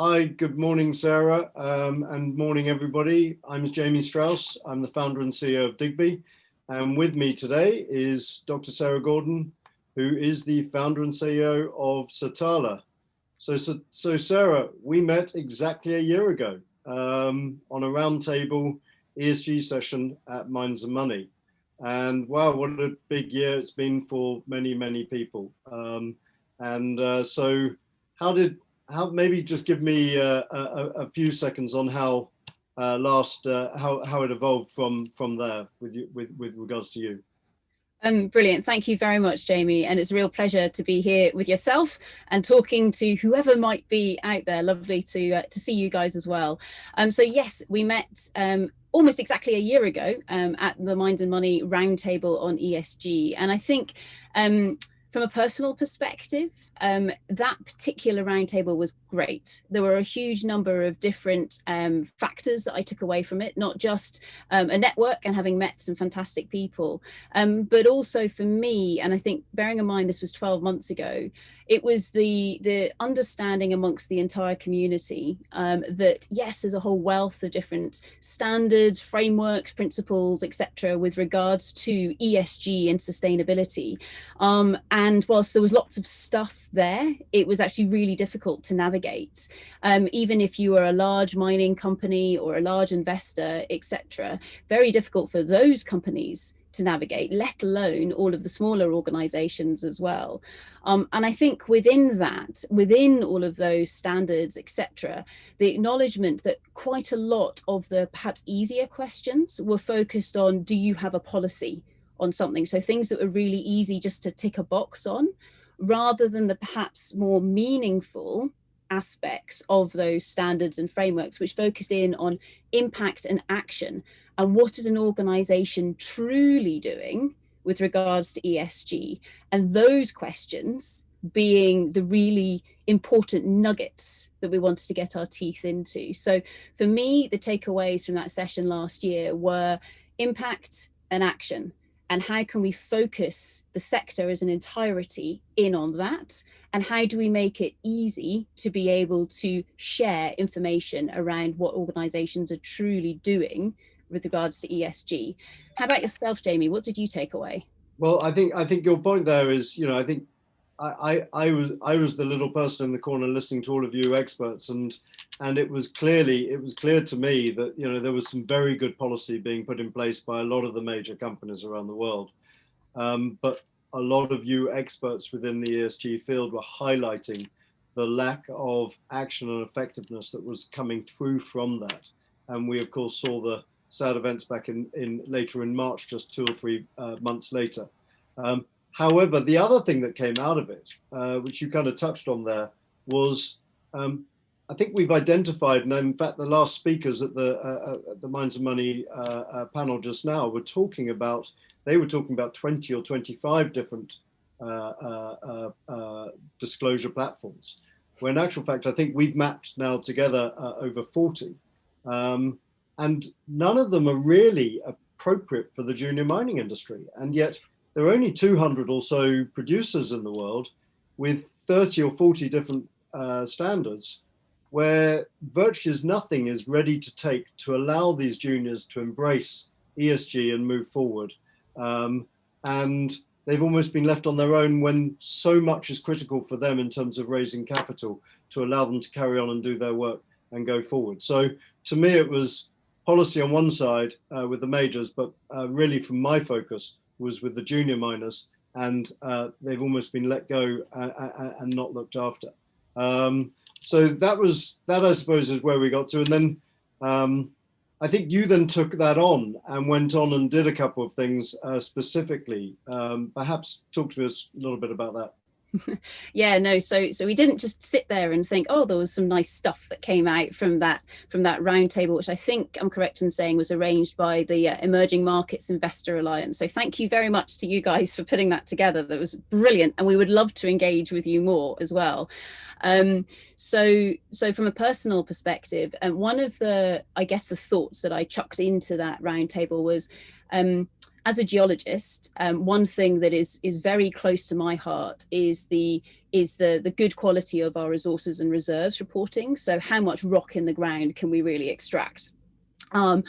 Hi, good morning, Sarah, and morning, everybody. I'm Jamie Strauss. I'm the founder and CEO of Digbee. And with me today is Dr. Sarah Gordon, who is the founder and CEO of Satarla. So Sarah, we met exactly a year ago on a roundtable ESG session at Minds and Money. And wow, what a big year it's been for many, many people. So maybe just give me a few seconds on how how it evolved from there with regards to you. Brilliant. Thank you very much, Jamie. And it's a real pleasure to be here with yourself and talking to whoever might be out there. Lovely to see you guys as well. So yes, we met almost exactly a year ago at the Minds and Money roundtable on ESG. And I think from a personal perspective, that particular roundtable was great. There were a huge number of different factors that I took away from it, not just a network and having met some fantastic people, but also for me, and I think bearing in mind this was 12 months ago, it was the understanding amongst the entire community that yes, there's a whole wealth of different standards, frameworks, principles, etc., with regards to ESG and sustainability. And whilst there was lots of stuff there, it was actually really difficult to navigate. Even if you were a large mining company or a large investor, etc., very difficult for those companies to navigate, let alone all of the smaller organizations as well. And I think within that, within all of those standards, etc., the acknowledgement that quite a lot of the perhaps easier questions were focused on, do you have a policy on something? So things that were really easy just to tick a box on, rather than the perhaps more meaningful aspects of those standards and frameworks, which focused in on impact and action. And what is an organization truly doing with regards to ESG? And those questions being the really important nuggets that we wanted to get our teeth into. So for me, the takeaways from that session last year were impact and action. And how can we focus the sector as an entirety in on that? And how do we make it easy to be able to share information around what organizations are truly doing with regards to ESG? How about yourself, Jamie? What did you take away? Well, I think your point there is, I think I was the little person in the corner listening to all of you experts, and it was clear to me that there was some very good policy being put in place by a lot of the major companies around the world, but a lot of you experts within the ESG field were highlighting the lack of action and effectiveness that was coming through from that, and we of course saw the sad events back later in March, just 2 or 3 months later. However, the other thing that came out of it, which you kind of touched on there, was I think we've identified, and in fact, the last speakers at the Minds and Money panel just now were talking about 20 or 25 different disclosure platforms, where in actual fact, I think we've mapped now together over 40, and none of them are really appropriate for the junior mining industry, and yet there are only 200 or so producers in the world with 30 or 40 different standards, where virtually nothing is ready to take to allow these juniors to embrace ESG and move forward. And they've almost been left on their own when so much is critical for them in terms of raising capital to allow them to carry on and do their work and go forward. So to me, it was policy on one side with the majors, but really from my focus, was with the junior miners, and they've almost been let go and not looked after. So that I suppose is where we got to. And then I think you then took that on and went on and did a couple of things specifically. Perhaps talk to us a little bit about that. Yeah, no, so we didn't just sit there and think, oh, there was some nice stuff that came out from that roundtable, which I think I'm correct in saying was arranged by the Emerging Markets Investor Alliance. So thank you very much to you guys for putting that together. That was brilliant, and we would love to engage with you more as well. So from a personal perspective, one of the, I guess, the thoughts that I chucked into that roundtable was, as a geologist, one thing that is very close to my heart is the good quality of our resources and reserves reporting. So how much rock in the ground can we really extract? And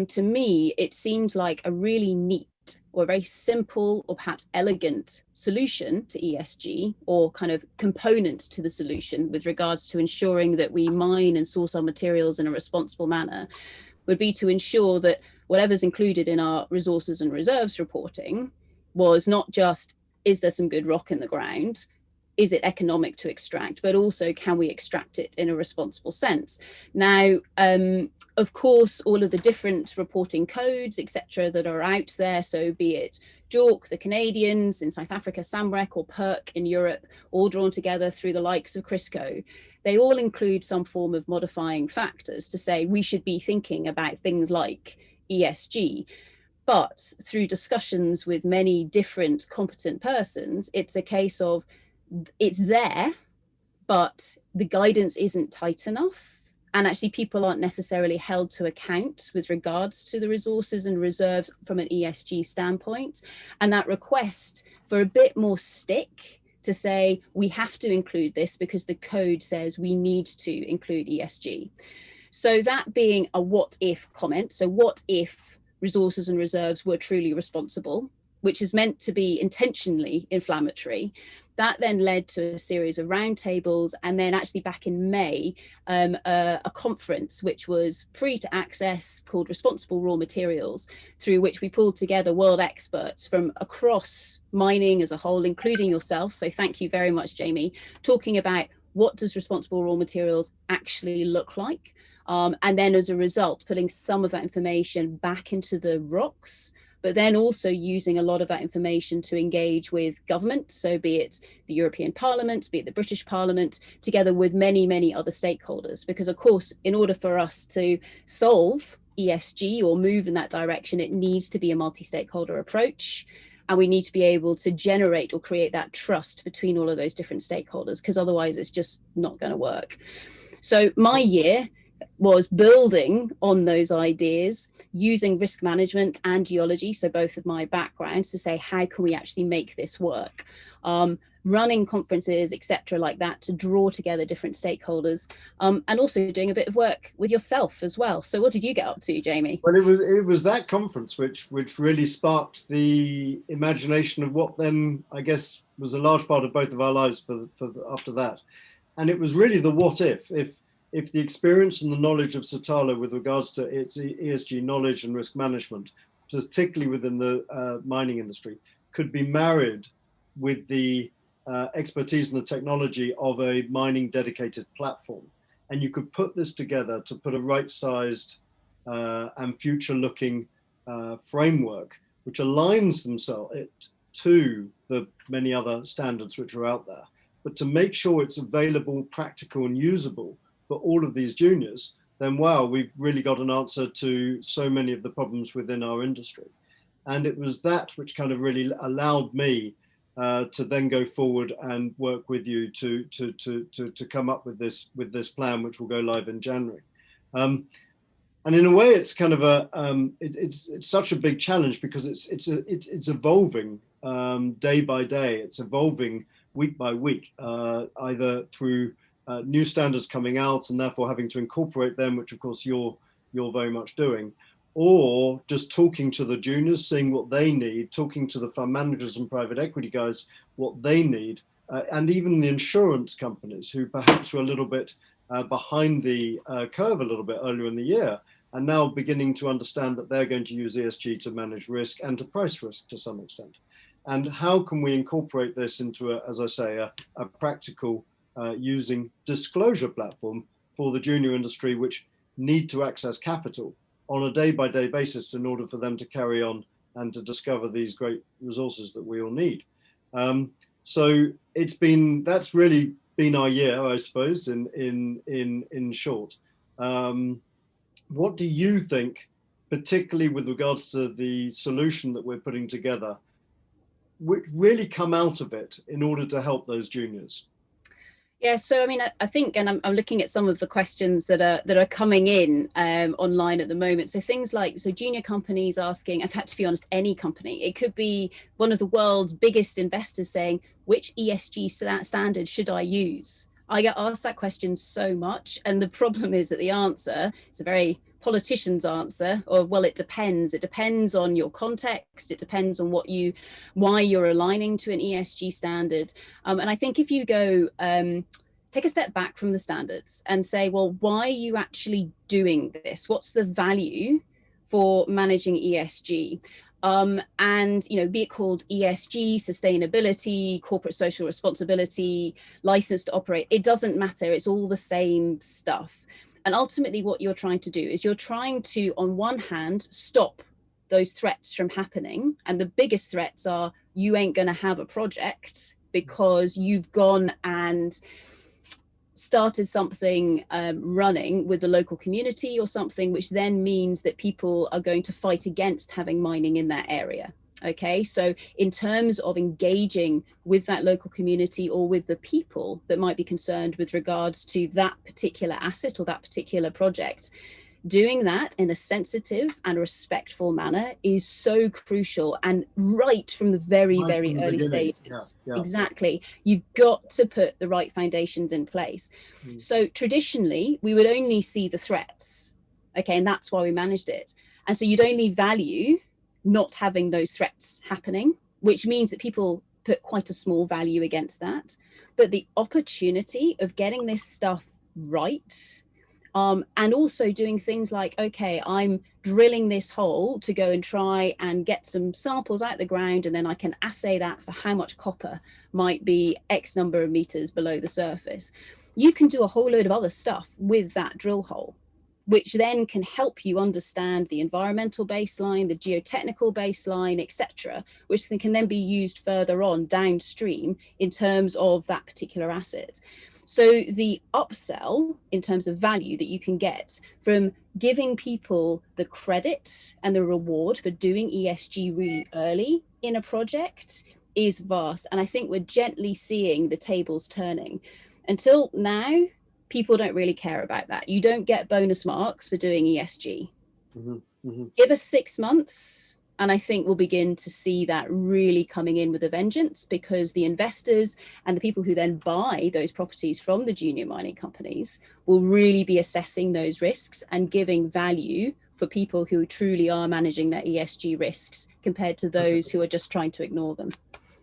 to me, it seemed like a really neat or very simple or perhaps elegant solution to ESG, or kind of component to the solution with regards to ensuring that we mine and source our materials in a responsible manner, would be to ensure that whatever's included in our resources and reserves reporting was not just, is there some good rock in the ground? Is it economic to extract, but also can we extract it in a responsible sense? Now, of course, all of the different reporting codes, etc., that are out there, so be it JORC, the Canadians, in South Africa, SAMREC, or PERC in Europe, all drawn together through the likes of CRISCO, they all include some form of modifying factors to say we should be thinking about things like ESG. But through discussions with many different competent persons, it's a case of it's there, but the guidance isn't tight enough. And actually people aren't necessarily held to account with regards to the resources and reserves from an ESG standpoint. And that request for a bit more stick to say, we have to include this because the code says we need to include ESG. So that being a what if comment. So what if resources and reserves were truly responsible, which is meant to be intentionally inflammatory? That then led to a series of roundtables, and then actually back in May, a conference which was free to access called Responsible Raw Materials, through which we pulled together world experts from across mining as a whole, including yourself. So thank you very much, Jamie, talking about what does responsible raw materials actually look like? And then as a result, putting some of that information back into the rocks, but then also using a lot of that information to engage with government, so be it the European Parliament, be it the British Parliament, together with many, many other stakeholders. Because of course, in order for us to solve ESG or move in that direction, it needs to be a multi-stakeholder approach. And we need to be able to generate or create that trust between all of those different stakeholders, because otherwise it's just not going to work. So my year was building on those ideas, using risk management and geology, so both of my backgrounds, to say, how can we actually make this work? Running conferences, etc., like that, to draw together different stakeholders, and also doing a bit of work with yourself as well. So what did you get up to, Jamie? Well, it was that conference which really sparked the imagination of what then, I guess, was a large part of both of our lives for after that. And it was really the what if the experience and the knowledge of Satarla with regards to its ESG knowledge and risk management, particularly within the mining industry, could be married with the expertise and the technology of a mining dedicated platform. And you could put this together to put a right-sized and future-looking framework which aligns themselves to the many other standards which are out there, but to make sure it's available, practical and usable for all of these juniors, then wow, we've really got an answer to so many of the problems within our industry. And it was that which kind of really allowed me to then go forward and work with you to come up with this plan, which will go live in January. And in a way, it's kind of it's such a big challenge because it's evolving day by day. It's evolving week by week, either through new standards coming out and therefore having to incorporate them, which of course you're very much doing, or just talking to the juniors, seeing what they need, talking to the fund managers and private equity guys, what they need, and even the insurance companies who perhaps were a little bit behind the curve a little bit earlier in the year, and now beginning to understand that they're going to use ESG to manage risk and to price risk to some extent. And how can we incorporate this into, as I say, a practical using disclosure platform for the junior industry, which need to access capital on a day-by-day basis in order for them to carry on and to discover these great resources that we all need. So that's really been our year, I suppose, in short. What do you think, particularly with regards to the solution that we're putting together, would really come out of it in order to help those juniors? Yeah, so I mean, I think, and I'm looking at some of the questions that are coming in online at the moment. So things like, so junior companies asking, in fact, to be honest, any company, it could be one of the world's biggest investors saying, which ESG standard should I use? I get asked that question so much, and the problem is that the answer is a very politician's answer, or well, it depends. It depends on your context. It depends on why you're aligning to an ESG standard. And I think if you go take a step back from the standards and say, well, why are you actually doing this? What's the value for managing ESG? And be it called ESG, sustainability, corporate social responsibility, license to operate, it doesn't matter. It's all the same stuff. And ultimately what you're trying to do is you're trying to, on one hand, stop those threats from happening. And the biggest threats are you ain't going to have a project because you've gone and started something running with the local community or something, which then means that people are going to fight against having mining in that area. Okay, so in terms of engaging with that local community or with the people that might be concerned with regards to that particular asset or that particular project, doing that in a sensitive and respectful manner is so crucial, and right from the very early stages. Yeah. Exactly. You've got to put the right foundations in place. So traditionally we would only see the threats, okay, and that's why we managed it. And so you'd only value not having those threats happening, which means that people put quite a small value against that. But the opportunity of getting this stuff right, and also doing things like, okay, I'm drilling this hole to go and try and get some samples out the ground, and then I can assay that for how much copper might be X number of meters below the surface. You can do a whole load of other stuff with that drill hole, which then can help you understand the environmental baseline, the geotechnical baseline, etc., which can then be used further on downstream in terms of that particular asset. So the upsell in terms of value that you can get from giving people the credit and the reward for doing ESG really early in a project is vast. And I think we're gently seeing the tables turning. Until now, people don't really care about that. You don't get bonus marks for doing ESG. Give us 6 months, and I think we'll begin to see that really coming in with a vengeance, because the investors and the people who then buy those properties from the junior mining companies will really be assessing those risks and giving value for people who truly are managing their ESG risks compared to those who are just trying to ignore them.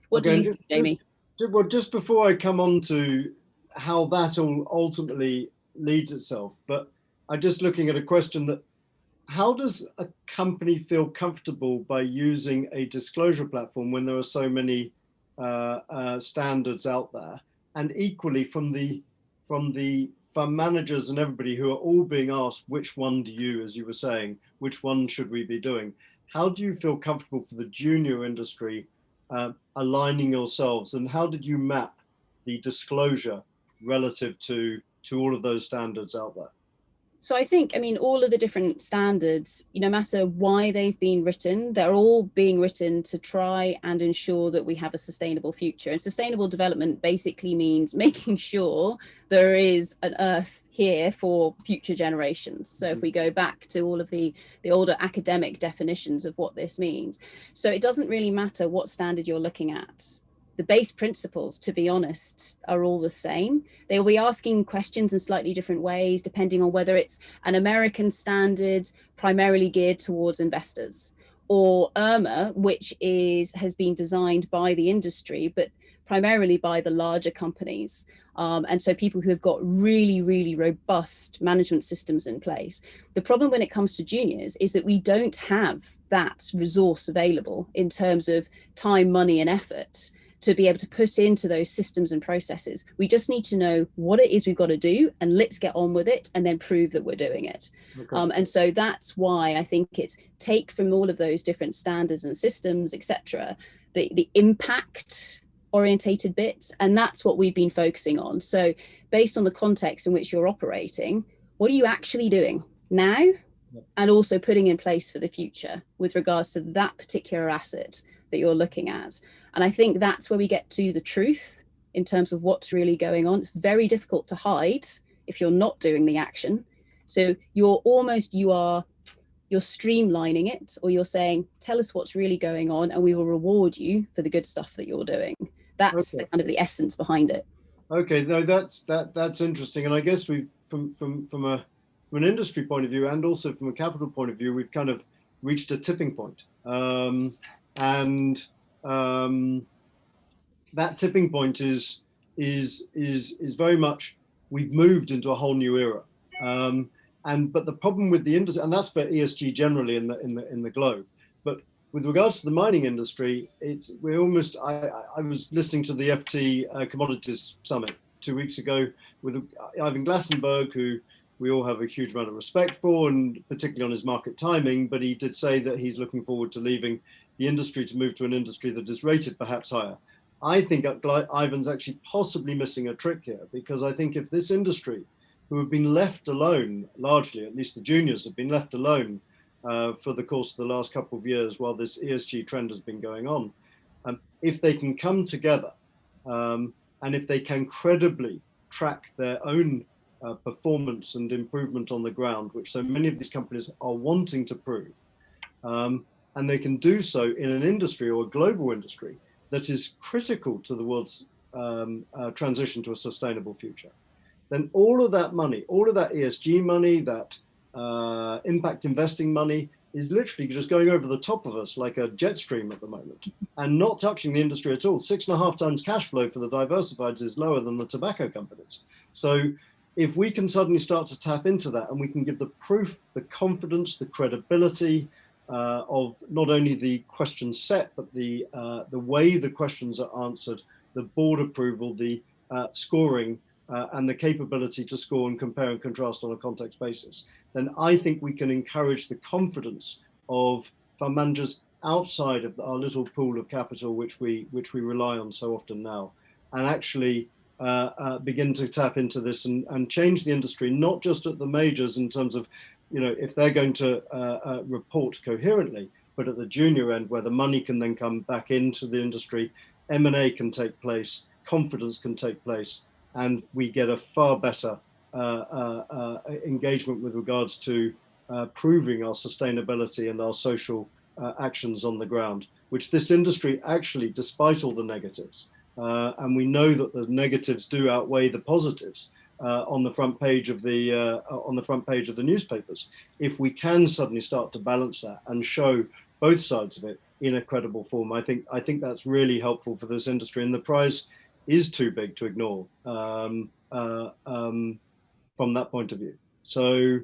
What do you think, Jamie? Well, just before I come on to how that all ultimately leads itself, but I'm just looking at a question that, how does a company feel comfortable by using a disclosure platform when there are so many standards out there? And equally from the fund managers and everybody who are all being asked, which one do you, as you were saying, which one should we be doing? How do you feel comfortable for the junior industry aligning yourselves, and how did you map the disclosure relative to all of those standards out there? So I think, I mean, all of the different standards, no matter why they've been written, they're all being written to try and ensure that we have a sustainable future. And sustainable development basically means making sure there is an earth here for future generations. So if we go back to all of the older academic definitions of what this means. So it doesn't really matter what standard you're looking at. The base principles, to be honest, are all the same. They will be asking questions in slightly different ways, depending on whether it's an American standard primarily geared towards investors, or IRMA, which has been designed by the industry, but primarily by the larger companies. And so people who have got really, really robust management systems in place. The problem when it comes to juniors is that we don't have that resource available in terms of time, money, and effort to be able to put into those systems and processes. We just need to know what it is we've got to do, and let's get on with it and then prove that we're doing it. And so that's why I think it's take from all of those different standards and systems, etc., the impact orientated bits, and that's what we've been focusing on. So based on the context in which you're operating, what are you actually doing now, and also putting in place for the future with regards to that particular asset that you're looking at. And I think that's where we get to the truth in terms of what's really going on. It's very difficult to hide if you're not doing the action. So you're streamlining it, or you're saying, tell us what's really going on and we will reward you for the good stuff that you're doing. That's the kind of the essence behind it. Okay, no, that's interesting. And I guess we've from an industry point of view and also from a capital point of view, we've kind of reached a tipping point. That tipping point is very much, we've moved into a whole new era. But the problem with the industry, and that's for ESG generally in the globe, but with regards to the mining industry, I was listening to the FT Commodities Summit 2 weeks ago with Ivan Glassenberg, who we all have a huge amount of respect for, and particularly on his market timing, but he did say that he's looking forward to leaving the industry to move to an industry that is rated perhaps higher. I think Ivan's actually possibly missing a trick here, because I think if this industry, who have been left alone, largely, at least the juniors have been left alone for the course of the last couple of years while this ESG trend has been going on, if they can come together and if they can credibly track their own performance and improvement on the ground, which so many of these companies are wanting to prove, and they can do so in an industry or a global industry that is critical to the world's transition to a sustainable future, then all of that money, all of that ESG money, that impact investing money is literally just going over the top of us like a jet stream at the moment and not touching the industry at all. 6.5 times cash flow for the diversifieds is lower than the tobacco companies. So if we can suddenly start to tap into that, and we can give the proof, the confidence, the credibility of not only the question set, but the way the questions are answered, the board approval, the scoring, and the capability to score and compare and contrast on a context basis, then I think we can encourage the confidence of fund managers outside of our little pool of capital, which we rely on so often now, and actually begin to tap into this and change the industry, not just at the majors in terms of, if they're going to report coherently, but at the junior end, where the money can then come back into the industry, M&A can take place, confidence can take place, and we get a far better engagement with regards to proving our sustainability and our social actions on the ground, which this industry actually, despite all the negatives, and we know that the negatives do outweigh the positives on the front page of the newspapers. If we can suddenly start to balance that and show both sides of it in a credible form, I think that's really helpful for this industry, and the prize is too big to ignore from that point of view. So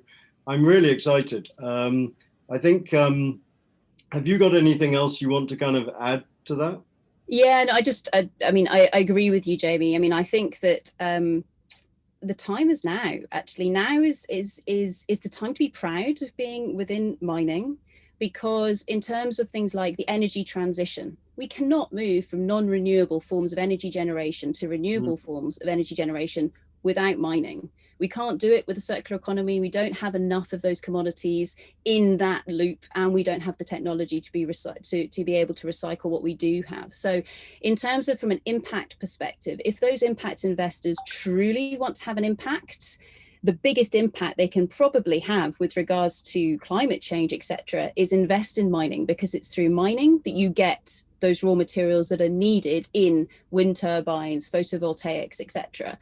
I'm really excited. I think, have you got anything else you want to kind of add to that? Yeah, no, I agree with you, Jamie. I mean, I think that the time is now. Actually, now is the time to be proud of being within mining, because in terms of things like the energy transition, we cannot move from non-renewable forms of energy generation to renewable forms of energy generation without mining. We can't do it with a circular economy. We don't have enough of those commodities in that loop, and we don't have the technology to be able to recycle what we do have. So in terms of from an impact perspective, if those impact investors truly want to have an impact, the biggest impact they can probably have with regards to climate change, etc., is invest in mining, because it's through mining that you get those raw materials that are needed in wind turbines, photovoltaics, etc.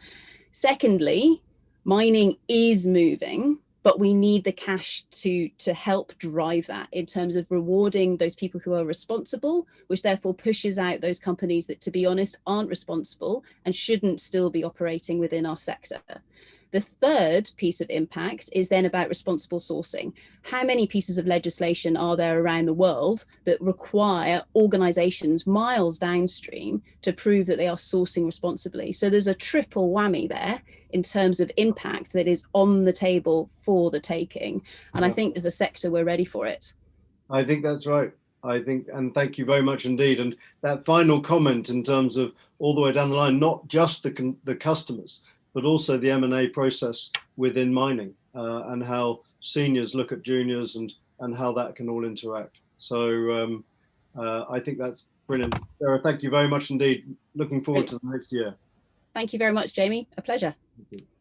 Secondly, mining is moving, but we need the cash to help drive that in terms of rewarding those people who are responsible, which therefore pushes out those companies that, to be honest, aren't responsible and shouldn't still be operating within our sector. The third piece of impact is then about responsible sourcing. How many pieces of legislation are there around the world that require organizations miles downstream to prove that they are sourcing responsibly? So there's a triple whammy there in terms of impact that is on the table for the taking. And I think as a sector, we're ready for it. I think that's right. And thank you very much indeed. And that final comment in terms of all the way down the line, not just the customers, but also the M&A process within mining, and how seniors look at juniors and how that can all interact. So I think that's brilliant. Sarah, thank you very much indeed. Looking forward to the next year. Thank you very much, Jamie. A pleasure. Thank you.